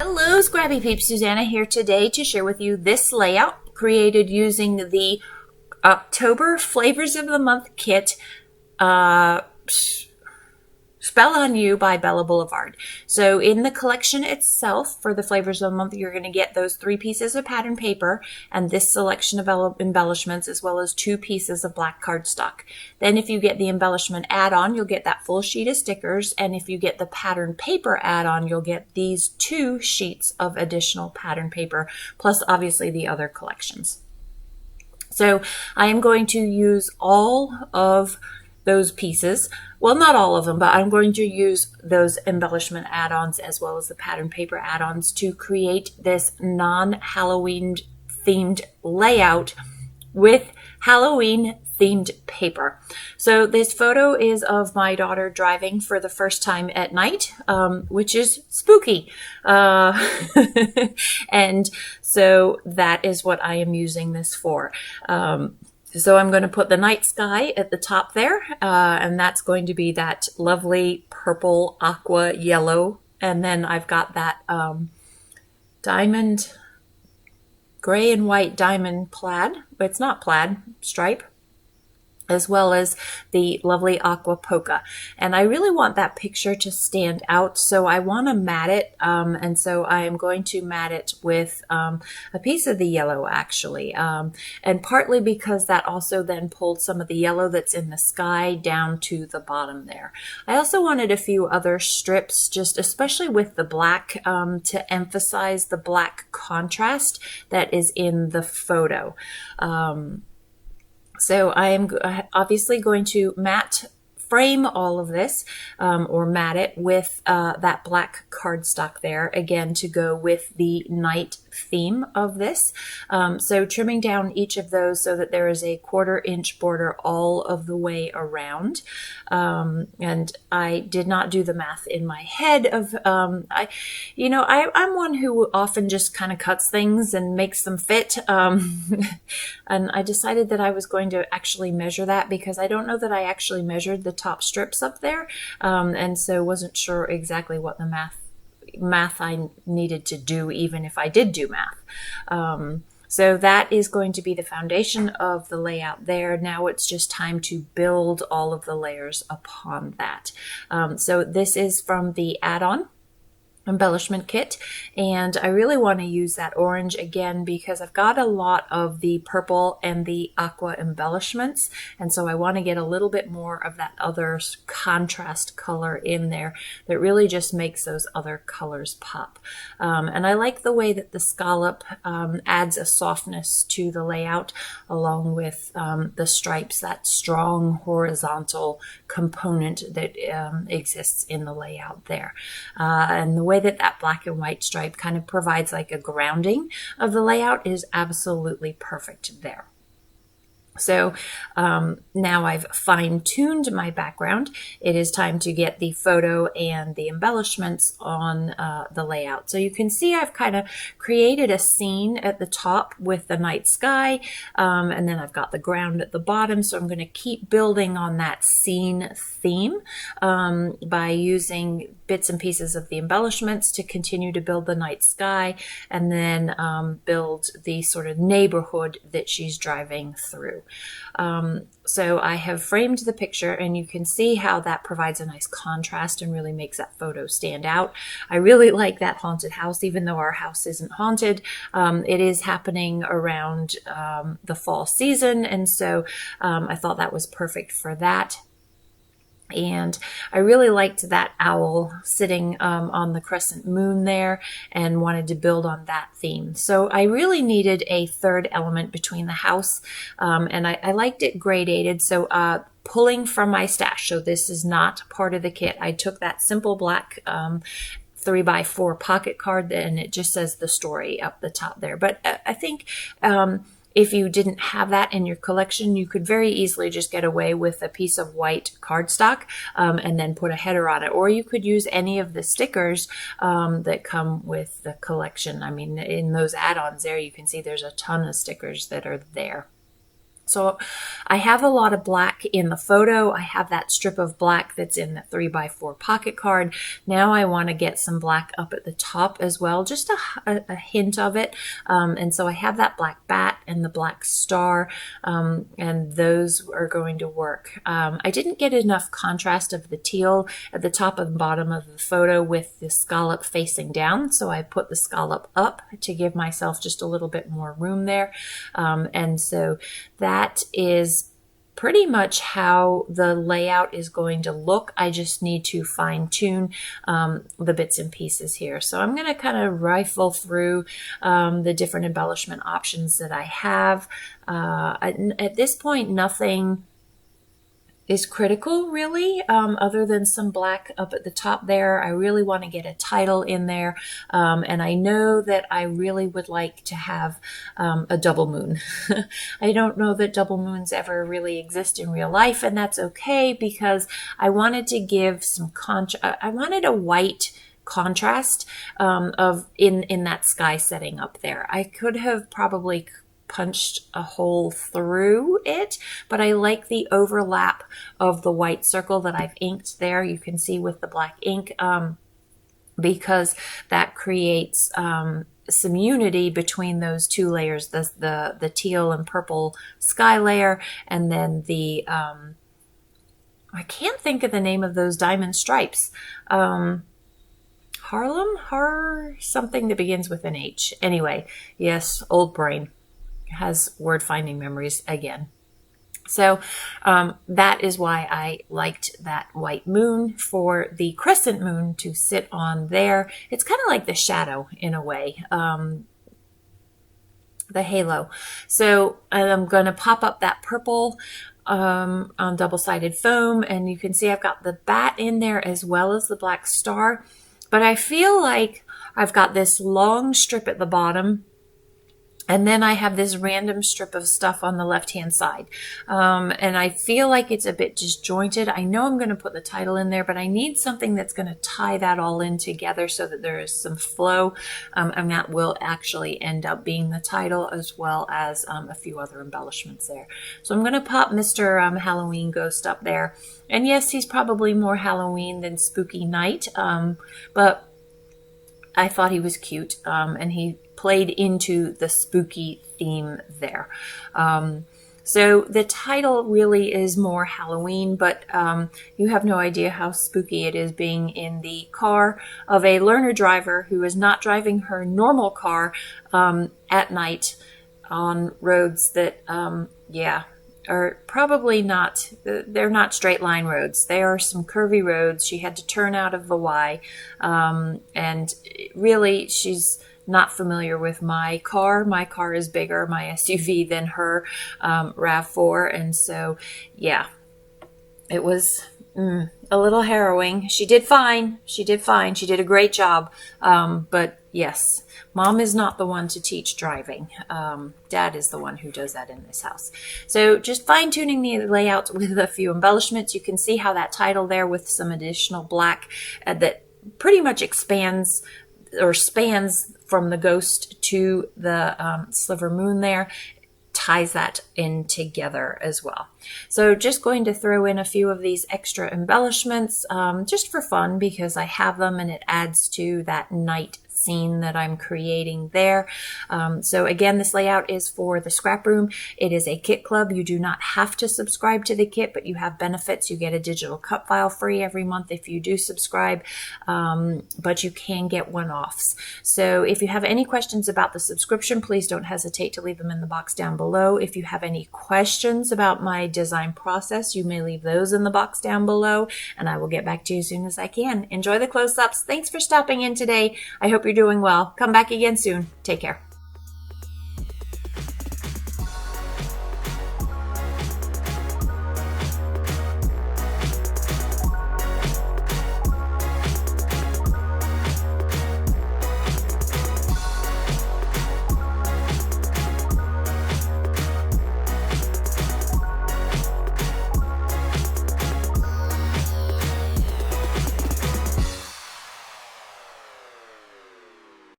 Hello, Scrappy Peeps. Suzanna here today to share with you this layout created using the October Flavors of the Month kit, Spell on You by Blvd. So in the collection itself for the Flavors of the Month, you're going to get those 3 pieces of pattern paper and this selection of embellishments, as well as 2 pieces of black cardstock. Then if you get the embellishment add-on, you'll get that full sheet of stickers. And if you get the pattern paper add-on, you'll get these 2 sheets of additional pattern paper, plus obviously the other collections. So I am going to use all of those pieces. Well, not all of them, but I'm going to use those embellishment add-ons as well as the pattern paper add-ons to create this non-Halloween themed layout with Halloween themed paper. So this photo is of my daughter driving for the first time at night, which is spooky. And so that is what I am using this for. So I'm going to put the night sky at the top there, and that's going to be that lovely purple, aqua, yellow. And then I've got that diamond, gray and white diamond plaid. It's not plaid, stripe, as well as the lovely aqua polka. And I really want that picture to stand out, so I want to matte it, and so I am going to matte it with a piece of the yellow, actually, and partly because that also then pulled some of the yellow that's in the sky down to the bottom there. I also wanted a few other strips, just especially with the black, to emphasize the black contrast that is in the photo. So I am obviously going to matte frame all of this, or matte it with that black cardstock there, again, to go with the night theme of this. So trimming down each of those so that there is a 1/4 inch border all of the way around. And I did not do the math in my head of, I'm one who often just kind of cuts things and makes them fit. And I decided that I was going to actually measure that because I don't know that I actually measured the top strips up there. And so wasn't sure exactly what the math I needed to do, even if I did do math. So that is going to be the foundation of the layout there. Now it's just time to build all of the layers upon that. So this is from the add-on embellishment kit, and I really want to use that orange again because I've got a lot of the purple and the aqua embellishments, and so I want to get a little bit more of that other contrast color in there that really just makes those other colors pop. And I like the way that the scallop adds a softness to the layout, along with the stripes, that strong horizontal component that exists in the layout there. And the way that black and white stripe kind of provides like a grounding of the layout is absolutely perfect there. So now I've fine-tuned my background. It is time to get the photo and the embellishments on the layout. So you can see I've kind of created a scene at the top with the night sky, and then I've got the ground at the bottom. So I'm going to keep building on that scene theme by using bits and pieces of the embellishments to continue to build the night sky, and then build the sort of neighborhood that she's driving through. So I have framed the picture, and you can see how that provides a nice contrast and really makes that photo stand out. I really like that haunted house, even though our house isn't haunted. It is happening around the fall season, and so I thought that was perfect for that. And I really liked that owl sitting on the crescent moon there and wanted to build on that theme. So I really needed a third element between the house, and I liked it gradated. So pulling from my stash, so this is not part of the kit, I took that simple black 3x4 pocket card, and it just says the story up the top there. But I think if you didn't have that in your collection, you could very easily just get away with a piece of white cardstock and then put a header on it. Or you could use any of the stickers that come with the collection. I mean, in those add-ons there, you can see there's a ton of stickers that are there. So I have a lot of black in the photo. I have that strip of black that's in the 3x4 pocket card. Now I want to get some black up at the top as well, just a hint of it. And so I have that black bat and the black star, and those are going to work. I didn't get enough contrast of the teal at the top and bottom of the photo with the scallop facing down, so I put the scallop up to give myself just a little bit more room there. And so that is pretty much how the layout is going to look. I just need to fine tune the bits and pieces here. So I'm going to kind of rifle through the different embellishment options that I have. At this point, nothing is critical really, other than some black up at the top there. I really want to get a title in there, and I know that I really would like to have a double moon. I don't know that double moons ever really exist in real life, and that's okay, because I wanted to give some I wanted a white contrast of in that sky setting up there. I could have probably punched a hole through it, but I like the overlap of the white circle that I've inked there. You can see with the black ink, because that creates some unity between those two layers, the teal and purple sky layer, and then the I can't think of the name of those diamond stripes. Something that begins with an H. Anyway, yes, old brain has word finding memories again. So that is why I liked that white moon for the crescent moon to sit on there. It's kind of like the shadow in a way, the halo. So I'm going to pop up that purple on double-sided foam, and you can see I've got the bat in there as well as the black star, but I feel like I've got this long strip at the bottom, and then I have this random strip of stuff on the left-hand side. And I feel like it's a bit disjointed. I know I'm going to put the title in there, but I need something that's going to tie that all in together so that there is some flow. And that will actually end up being the title, as well as a few other embellishments there. So I'm going to pop Mr. Halloween Ghost up there. And yes, he's probably more Halloween than Spooky Night, but I thought he was cute, and he played into the spooky theme there. So the title really is more Halloween, but you have no idea how spooky it is being in the car of a learner driver who is not driving her normal car at night on roads that, are probably not, they're not straight line roads. They are some curvy roads. She had to turn out of the Y, and really she's not familiar with my car. My car is bigger, my SUV, than her RAV4, and so yeah, it was a little harrowing. She did fine. She did fine. She did a great job, but yes, Mom is not the one to teach driving. Dad is the one who does that in this house. So just fine-tuning the layout with a few embellishments. You can see how that title there with some additional black that pretty much expands or spans from the ghost to the sliver moon there, ties that in together as well. So just going to throw in a few of these extra embellishments just for fun, because I have them and it adds to that night scene that I'm creating there. So again, this layout is for the scrap room. It is a kit club. You do not have to subscribe to the kit, but you have benefits. You get a digital cut file free every month if you do subscribe, but you can get one-offs. So if you have any questions about the subscription, please don't hesitate to leave them in the box down below. If you have any questions about my design process, you may leave those in the box down below, and I will get back to you as soon as I can. Enjoy the close-ups. Thanks for stopping in today. I hope you're doing well. Come back again soon. Take care.